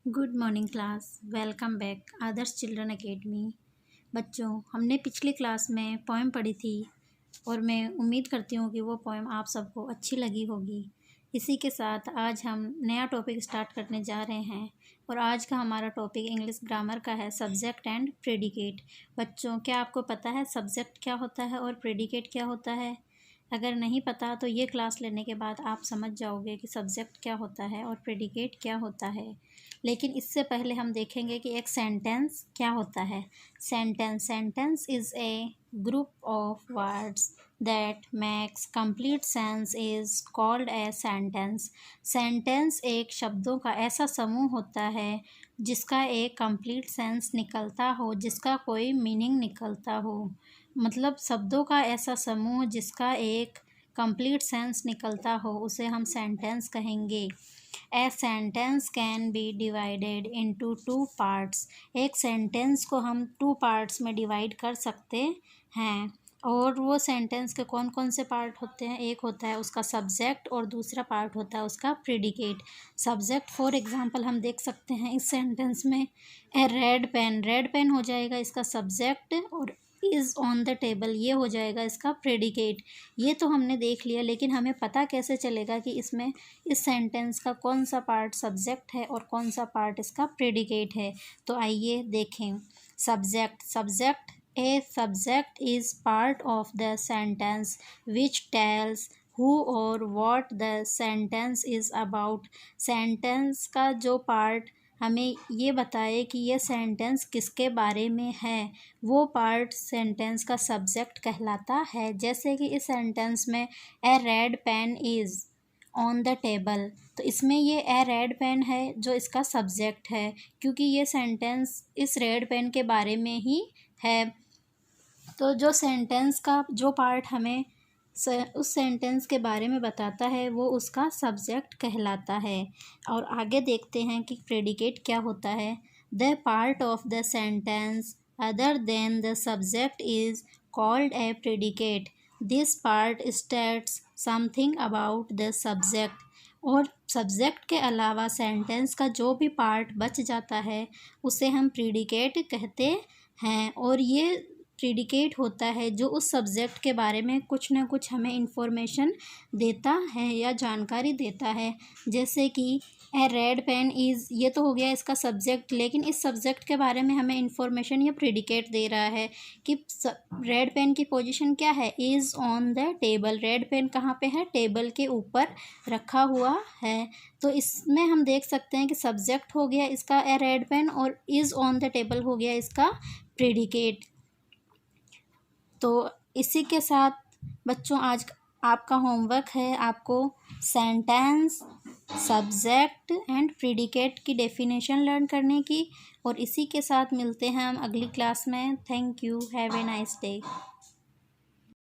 Good morning class. Welcome back Adarsh children academy. बच्चों, हमने पिछली क्लास में पोएम पढ़ी थी और मैं उम्मीद करती हूँ कि वो पोएम आप सबको अच्छी लगी होगी। इसी के साथ आज हम नया टॉपिक स्टार्ट करने जा रहे हैं और आज का हमारा टॉपिक इंग्लिश ग्रामर का है, सब्जेक्ट एंड प्रेडिकेट। बच्चों, क्या आपको पता है सब्जेक्ट क्या होता है और प्रेडिकेट क्या होता है? अगर नहीं पता तो ये क्लास लेने के बाद आप समझ जाओगे कि सब्जेक्ट क्या होता है और प्रेडिकेट क्या होता है। लेकिन इससे पहले हम देखेंगे कि एक सेंटेंस क्या होता है। Sentence is a group of words that makes complete sense is called a sentence. Sentence एक शब्दों का ऐसा समूह होता है जिसका एक कंप्लीट सेंस निकलता हो, जिसका कोई मीनिंग निकलता हो। मतलब शब्दों का ऐसा समूह जिसका एक कंप्लीट सेंस निकलता हो, उसे हम सेंटेंस कहेंगे। A sentence can be divided into two parts. एक सेंटेंस को हम टू पार्ट्स में डिवाइड कर सकते हैं। और वो सेंटेंस के कौन कौन से पार्ट होते हैं? एक होता है उसका सब्जेक्ट और दूसरा पार्ट होता है उसका प्रेडिकेट। सब्जेक्ट फॉर एग्जांपल हम देख सकते हैं इस सेंटेंस में, a red pen. Red pen हो जाएगा इसका सब्जेक्ट और इज़ ऑन द टेबल ये हो जाएगा इसका प्रेडिकेट। ये तो हमने देख लिया, लेकिन हमें पता कैसे चलेगा कि इसमें इस सेंटेंस का कौन सा पार्ट सब्जेक्ट है और कौन सा पार्ट इसका प्रेडिकेट है? तो आइए देखें। Subject a subject is part of the sentence which tells who और what the sentence is about. Sentence का जो पार्ट हमें ये बताए कि ये सेंटेंस किसके बारे में है, वो पार्ट सेंटेंस का सब्जेक्ट कहलाता है। जैसे कि इस सेंटेंस में a red pen is on the table, तो इसमें ये ए रेड पेन है जो इसका सब्जेक्ट है, क्योंकि ये सेंटेंस इस रेड पेन के बारे में ही है। तो जो सेंटेंस का जो पार्ट हमें उस सेंटेंस के बारे में बताता है वो उसका सब्जेक्ट कहलाता है। और आगे देखते हैं कि प्रेडिकेट क्या होता है। The part of the sentence other than the subject is called a predicate. This part states something about the subject. और सब्जेक्ट के अलावा सेंटेंस का जो भी पार्ट बच जाता है उसे हम प्रेडिकेट कहते हैं। और ये प्रेडिकेट होता है जो उस सब्जेक्ट के बारे में कुछ ना कुछ हमें इंफॉर्मेशन देता है या जानकारी देता है। जैसे कि ए रेड पेन इज़, ये तो हो गया इसका सब्जेक्ट, लेकिन इस सब्जेक्ट के बारे में हमें इंफॉर्मेशन या प्रेडिकेट दे रहा है कि रेड पेन की पोजीशन क्या है, is on the table. Red pen कहाँ पे है? टेबल के ऊपर रखा हुआ है। तो इसमें हम देख सकते हैं कि सब्जेक्ट हो गया इसका ए रेड पेन और इज़ ऑन द टेबल हो गया इसका प्रेडिकेट। तो इसी के साथ बच्चों आज आपका होमवर्क है आपको सेंटेंस, सब्जेक्ट एंड प्रेडिकेट की डेफिनेशन लर्न करने की। और इसी के साथ मिलते हैं हम अगली क्लास में। Thank you. Have a nice day.